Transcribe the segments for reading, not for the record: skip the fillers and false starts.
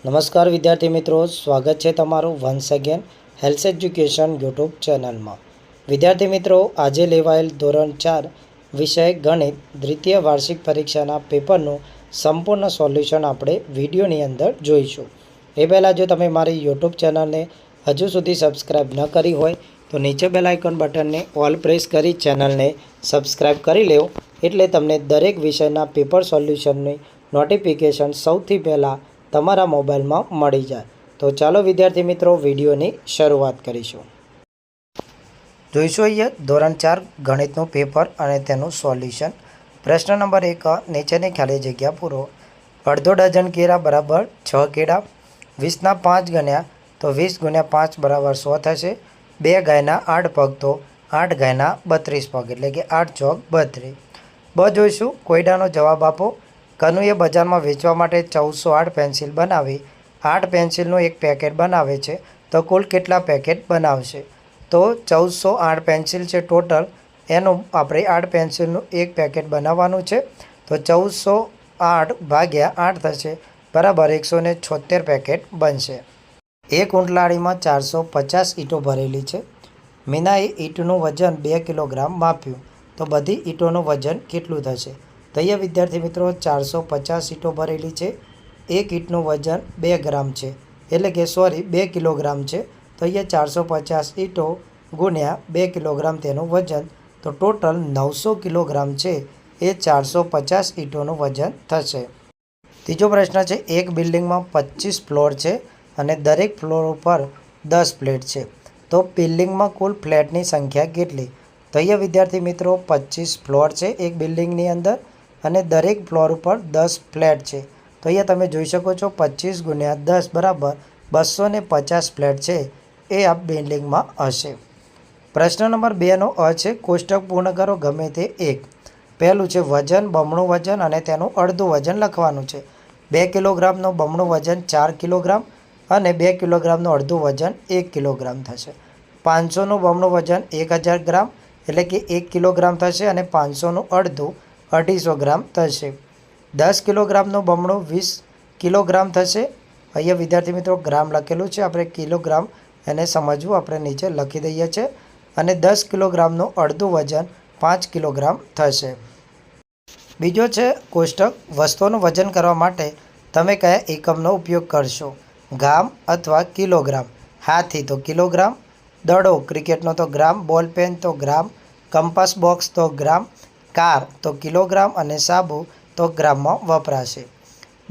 નમસ્કાર વિદ્યાર્થી મિત્રો, સ્વાગત છે તમારું once again health education YouTube ચેનલમાં। વિદ્યાર્થી મિત્રો, આજે લેવાયેલ ધોરણ 4 વિષય ગણિત દ્વિતીય વાર્ષિક પરીક્ષાના પેપરનું સંપૂર્ણ સોલ્યુશન આપણે વિડીયોની અંદર જોઈશું। એ પહેલાં જો તમે મારી યુટ્યુબ ચેનલને હજુ સુધી સબસ્ક્રાઈબ ન કરી હોય તો નીચે બેલ આઇકોન બટનને ઓલ પ્રેસ કરી ચેનલને સબસ્ક્રાઈબ કરી લેવો, એટલે તમને દરેક વિષયના પેપર સોલ્યુશનની નોટિફિકેશન સૌથી પહેલાં તમારા મોબાઈલમાં મળી જાય। તો ચાલો વિદ્યાર્થી મિત્રો, વિડીયોની શરૂઆત કરીશું। જોઈશું અહીંયા ધોરણ 4 ગણિતનું પેપર અને તેનું સોલ્યુશન। પ્રશ્ન નંબર 1, નીચેની ખાલી જગ્યા પૂરો। અડધો ડઝન કેળા બરાબર 6 કેળા। 20ના 5 ગણ્યા તો 20 ગુણ્યા 5 બરાબર 100 થશે। 2 ગાયના 8 પગ તો 8 ગાયના 32 પગ, એટલે કે 8 ચોક 32। બ જોઈશું, કોયડાનો જવાબ આપો। કનુએ બજારમાં વેચવા માટે 1408 પેન્સિલ બનાવી 8 પેન્સિલનું એક પેકેટ બનાવે છે, તો કુલ કેટલા પેકેટ બનાવશે? તો 1408 પેન્સિલ છે ટોટલ, એનું આપણે 8 પેન્સિલનું એક પેકેટ બનાવવાનું છે, તો 1408 ભાગ્યા 8 થશે બરાબર 176 પેકેટ બનશે। એક ઊંટલાડીમાં 450 ઈંટો ભરેલી છે। મીનાએ ઈંટનું વજન 2 કિલોગ્રામ માપ્યું, તો બધી ઈંટોનું વજન કેટલું થશે? તો અહીંયા વિદ્યાર્થી મિત્રો 450 ઈંટો ભરેલી છે, એક ઈંટનું વજન 2 ગ્રામ છે, એટલે કે 2 કિલોગ્રામ છે, તો અહીંયા 450 ઈંટો ગુણ્યા 2 કિલોગ્રામ તેનું વજન, તો ટોટલ 900 કિલોગ્રામ છે એ 450 ઈંટોનું વજન થશે। ત્રીજો પ્રશ્ન છે, એક બિલ્ડિંગમાં 25 ફ્લોર છે અને દરેક ફ્લોર ઉપર 10 ફ્લેટ છે, તો બિલ્ડિંગમાં કુલ ફ્લેટની સંખ્યા કેટલી? તો અહીંયા વિદ્યાર્થી મિત્રો 25 ફ્લોર છે એક બિલ્ડિંગની અંદર અને દરેક ફ્લોર ઉપર 10 ફ્લેટ છે, તો અહીંયા તમે જોઈ શકો છો 25 ગુણ્યા 10 બરાબર 250 ફ્લેટ છે એ આ બિલ્ડિંગમાં હશે। પ્રશ્ન નંબર 2નો અ છે, કોષ્ટક પૂર્ણ કરો ગમે તે એક। પહેલું છે વજન, બમણું વજન અને તેનું અડધું વજન લખવાનું છે। 2 કિલોગ્રામનું બમણું વજન 4 કિલોગ્રામ અને 2 કિલોગ્રામનું અડધું વજન 1 કિલોગ્રામ થશે। 500નું બમણું વજન 1000 ગ્રામ, એટલે કે 1 કિલોગ્રામ થશે અને 500નું અડધું 250 ગ્રામ થશે। 10 કિલોગ્રામનું બમણું 20 કિલોગ્રામ થશે। અહીંયા વિદ્યાર્થી મિત્રો ગ્રામ લખેલું છે, આપણે કિલોગ્રામ એને સમજવું, આપણે નીચે લખી દઈએ છીએ, અને 10 કિલોગ્રામનું અડધું વજન 5 કિલોગ્રામ થશે। બીજો છે કોષ્ટક, વસ્તુનું વજન કરવા માટે તમે કયા એકમનો ઉપયોગ કરશો? ગામ અથવા કિલોગ્રામ? હાથી તો કિલોગ્રામ, દડો ક્રિકેટનો તો ગ્રામ, બોલપેન તો ગ્રામ, કંપાસ બોક્સ તો ગ્રામ, કાર તો કિલોગ્રામ અને સાબુ તો ગ્રામમાં વપરાશે।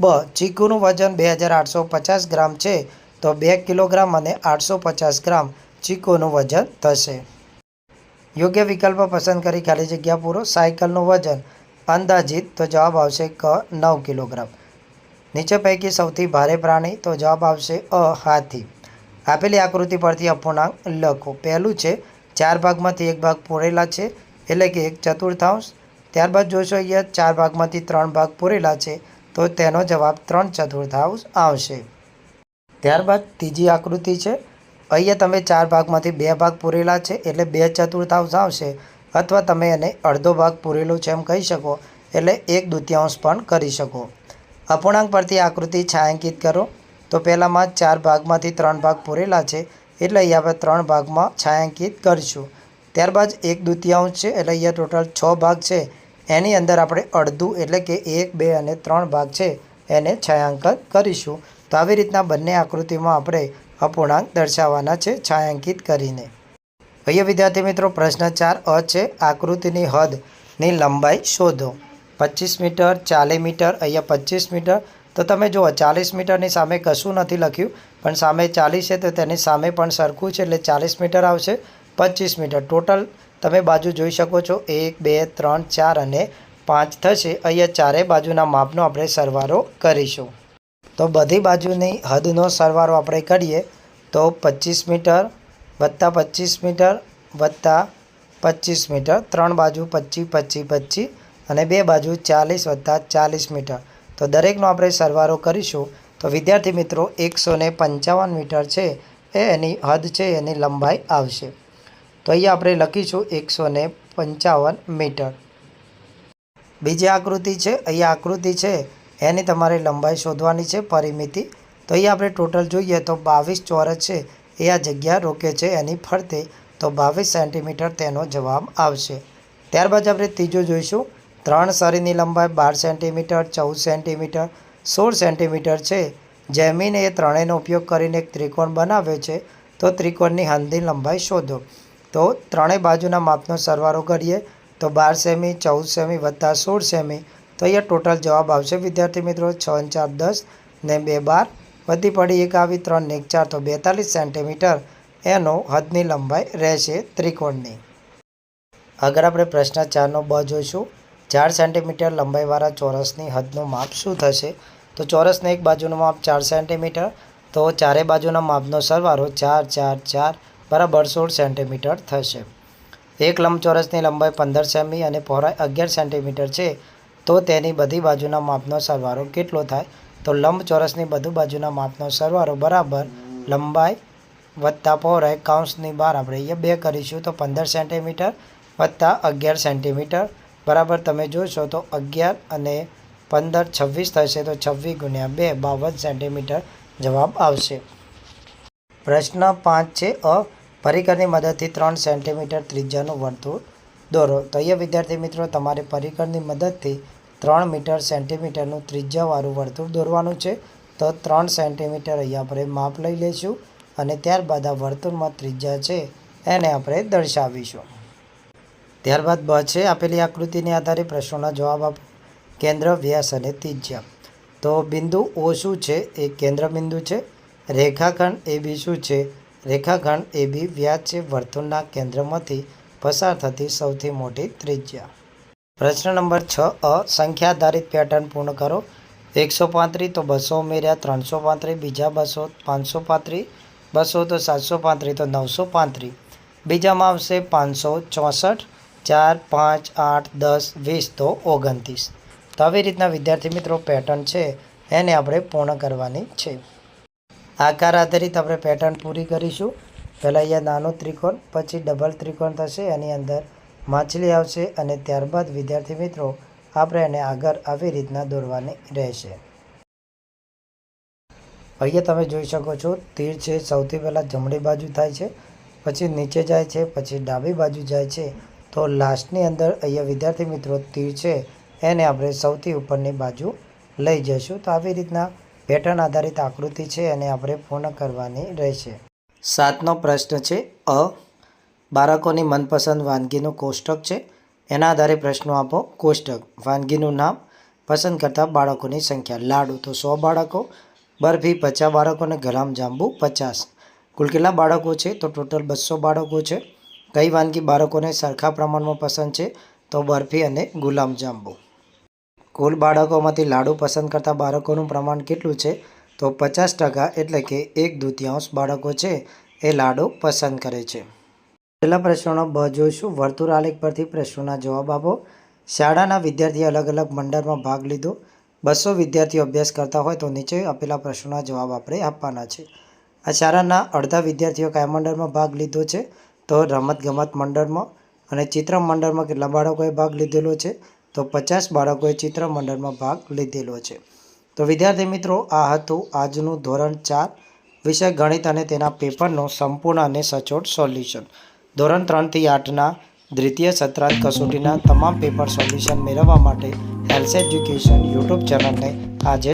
બ ચીકુનું વજન 2850 ગ્રામ છે, તો 2 કિલોગ્રામ અને 850 ગ્રામ ચીકુનું વજન થશે। યોગ્ય વિકલ્પ પસંદ કરી ખાલી જગ્યા પૂરો। સાયકલનું વજન અંદાજિત, તો જવાબ આવશે ક 9 કિલોગ્રામ। નીચે પૈકી સૌથી ભારે પ્રાણી, તો જવાબ આવશે અ હાથી। આપેલી આકૃતિ પરથી અપૂર્ણાંક લખો। પહેલું છે 4 ભાગમાંથી 1 ભાગ પૂરેલા છે, એટલે કે 1/4। ત્યારબાદ જોશો અહીંયા 4 ભાગમાંથી 3 ભાગ પૂરેલા છે, તો તેનો જવાબ 3/4 આવશે। ત્યારબાદ ત્રીજી આકૃતિ છે, અહીંયા તમે 4 ભાગમાંથી 2 ભાગ પૂરેલા છે એટલે 2/4 આવશે, અથવા તમે એને અડધો ભાગ પૂરેલો છે એમ કહી શકો, એટલે 1/2 પણ કરી શકો। અપૂર્ણાંક પરથી આકૃતિ છાંયાંકિત કરો। તો પહેલામાં 4 ભાગમાંથી 3 ભાગ પૂરેલા છે, એટલે અહીંયા આપણે 3 ભાગમાં છાંયાંકિત કરીશું। ત્યારબાદ 1/2 છે, એટલે અહીંયા ટોટલ 6 ભાગ છે, એની અંદર આપણે અડધું એટલે કે 1, 2 અને 3 ભાગ છે એને છાંયાંકન કરીશું। તો આવી રીતના બંને આકૃતિમાં આપણે અપૂર્ણાંક દર્શાવવાના છે છાંયાંકિત કરીને। અહીંયા વિદ્યાર્થી મિત્રો પ્રશ્ન 4 અ છે, આકૃતિની હદની લંબાઈ શોધો। 25 મીટર, 40 મીટર, અહીંયા 25 મીટર, તો તમે જુઓ 40 મીટરની સામે કશું નથી લખ્યું, પણ સામે 40 છે તો તેની સામે પણ સરખું છે, એટલે 40 મીટર આવશે। 25 મીટર ટોટલ તમે બાજુ જોઈ શકો છો, 1, 2, 3, 4 અને 5 થશે। અહીંયા ચારે બાજુના માપનો આપણે સરવાળો કરીશું। તો બધી બાજુની હદનો સરવાળો આપણે કરીએ તો 25 મીટર વત્તા 25 મીટર વત્તા 25 મીટર, 3 બાજુ 25, 25, 25 અને 2 બાજુ 40 વત્તા 40 મીટર, તો દરેકનો આપણે સરવાળો કરીશું। તો વિદ્યાર્થી મિત્રો 155 મીટર છે એ એની હદ છે, એની લંબાઈ આવશે। તો અહીંયા આપણે લખીશું 155 મીટર। બીજી આકૃતિ છે, અહીંયા આકૃતિ છે એની તમારે લંબાઈ શોધવાની છે, પરિમિતિ। તો તો અહીંયા આપણે ટોટલ જોઈએ તો 22 ચોરસ છે એ આ જગ્યા રોકે છે એની ફરતે, તો 22 સેન્ટીમીટર તેનો જવાબ આવશે. ત્યારબાદ આપણે ત્રીજો જોઈશું. 3 સરીની લંબાઈ 12 સેન્ટીમીટર, 14 સેન્ટીમીટર, 16 સેન્ટીમીટર છે. જૈમિને એ ત્રણેયનો ઉપયોગ કરીને એક ત્રિકોણ બનાવ્યો છે. તો ત્રિકોણની હદની લંબાઈ શોધો. તો ત્રણેય બાજુના માપનો સરવાળો કરીએ તો 12 સેમી, 14 સેમી વત્તા 16 સેમી. તો અહીંયા ટોટલ જવાબ આવશે વિદ્યાર્થી મિત્રો 6 × 4 10 ને 2 12, વધી પડી 1 આવી 3 ને 1 4, તો 42 સેન્ટીમીટર એનો હદની લંબાઈ રહેશે ત્રિકોણની. આગળ આપણે પ્રશ્ન 4નો બ જોઈશું. 4 સેન્ટીમીટર લંબાઈવાળા ચોરસની હદનું માપ શું થશે? તો ચોરસની એક બાજુનું માપ 4 સેન્ટીમીટર, તો ચારે બાજુના માપનો સરવાળો 4 4 4 બરાબર 16 સેન્ટીમીટર થશે. એક લંબચોરસની લંબાઈ 15 સેમી અને પહોળાઈ 11 સેન્ટીમીટર છે. તો તેની બધી બાજુના માપનો સરવાળો કેટલો થાય? તો લંબચોરસની બધી બાજુના માપનો સરવાળો બરાબર લંબાઈ વત્તા પહોળાઈ કૌંસની બહાર આપણે અહીંયા 2 કરીશું, તો 15 સેન્ટીમીટર વત્તા 11 સેન્ટીમીટર બરાબર તમે જોશો તો 11 અને 15 26 થશે, તો 26 × 2 52 સેન્ટીમીટર જવાબ આવશે. પ્રશ્ન 5 છે અ. પરિકરની મદદથી 3 સેન્ટીમીટર ત્રિજ્યાનું વર્તુળ દોરો. તો અહીંયા વિદ્યાર્થી મિત્રો તમારે પરિકરની મદદથી 3 મીટર સેન્ટીમીટરનું ત્રિજ્યાવાળું વર્તુળ દોરવાનું છે. તો 3 સેન્ટીમીટર અહીંયા આપણે માપ લઈ લઈશું અને ત્યારબાદ આ વર્તુળમાં ત્રિજ્યા છે એને આપણે દર્શાવીશું. ત્યારબાદ બ છે આપેલી આકૃતિને આધારે પ્રશ્નોના જવાબ આપો. કેન્દ્ર, વ્યાસ અને ત્રિજ્યા. તો બિંદુ ઓ શું છે? એ કેન્દ્ર બિંદુ છે. રેખાખંડ AB શું છે? રેખાખંડ AB વ્યાસ છે વર્તુળના કેન્દ્રમાંથી પસાર થતી સૌથી મોટી ત્રિજ્યા. પ્રશ્ન નંબર 6 અ. સંખ્યા આધારિત પેટર્ન પૂર્ણ કરો. 135 તો 200 ઉમેર્યા 335, બીજા 200 535, 200 તો 735, તો 935, બીજામાં આવશે 564, 4 5 8 10 20, તો 29. તો આવી રીતના વિદ્યાર્થી મિત્રો પેટર્ન છે એને આપણે પૂર્ણ કરવાની છે. આકાર આધારિત આપણે પેટર્ન પૂરી કરીશું. પહેલાં અહીંયા નાનો ત્રિકોણ, પછી ડબલ ત્રિકોણ થશે, એની અંદર માછલી આવશે અને ત્યારબાદ વિદ્યાર્થી મિત્રો આપણે એને આગળ આવી રીતના દોરવાની રહેશે. અહીંયા તમે જોઈ શકો છો તીર છે સૌથી પહેલાં જમણી બાજુ થાય છે, પછી નીચે જાય છે, પછી ડાબી બાજુ જાય છે. તો લાસ્ટની અંદર અહીંયા વિદ્યાર્થી મિત્રો તીર છે એને આપણે સૌથી ઉપરની બાજુ લઈ જઈશું. તો આવી રીતના પેટર્ન આધારિત આકૃતિ છે એને આપણે પૂર્ણ કરવાની રહેશે. 7નો પ્રશ્ન છે અ. બાળકોની મનપસંદ વાનગીનું કોષ્ટક છે. એના આધારે પ્રશ્નો આપો. કોષ્ટક. વાનગીનું નામ, પસંદ કરતા બાળકોની સંખ્યા. લાડુ તો 100 બાળકો, બરફી 50 બાળકો અને ગુલાબજાંબુ 50. કુલ કેટલા બાળકો છે? તો ટોટલ 200 બાળકો છે. કઈ વાનગી બાળકોને સરખા પ્રમાણમાં પસંદ છે? તો બરફી અને ગુલાબજાંબુ. કુલ બાળકોમાંથી લાડુ પસંદ કરતા બાળકોનું પ્રમાણ કેટલું છે? તો 50%, એટલે કે 1/2 બાળકો છે એ લાડુ પસંદ કરે છે. પહેલા પ્રશ્નનો બ જોઈશું. વર્તુળ આલેખ પરથી પ્રશ્નોના જવાબ આપો. શાળાના વિદ્યાર્થીએ અલગ અલગ મંડળમાં ભાગ લીધો. 200 વિદ્યાર્થીઓ અભ્યાસ કરતા હોય તો નીચે આપેલા પ્રશ્નોના જવાબ આપણે આપવાના છે. આ શાળાના અડધા વિદ્યાર્થીઓ કયા મંડળમાં ભાગ લીધો છે? તો રમતગમત મંડળમાં. અને ચિત્ર મંડળમાં કેટલા બાળકોએ ભાગ લીધેલો છે? તો 50 બાળકોએ ચિત્ર મંડળમાં ભાગ લીધેલો છે. તો વિદ્યાર્થી મિત્રો આ હતું આજનું ધોરણ 4 વિષય ગણિત અને તેના પેપરનું સંપૂર્ણ અને સચોટ સોલ્યુશન. ધોરણ 3 થી 8ના દ્વિતીય સત્રાંત કસોટીના તમામ પેપર સોલ્યુશન મેળવવા માટે હેલ્થ એજ્યુકેશન યુટ્યુબ ચેનલને આજે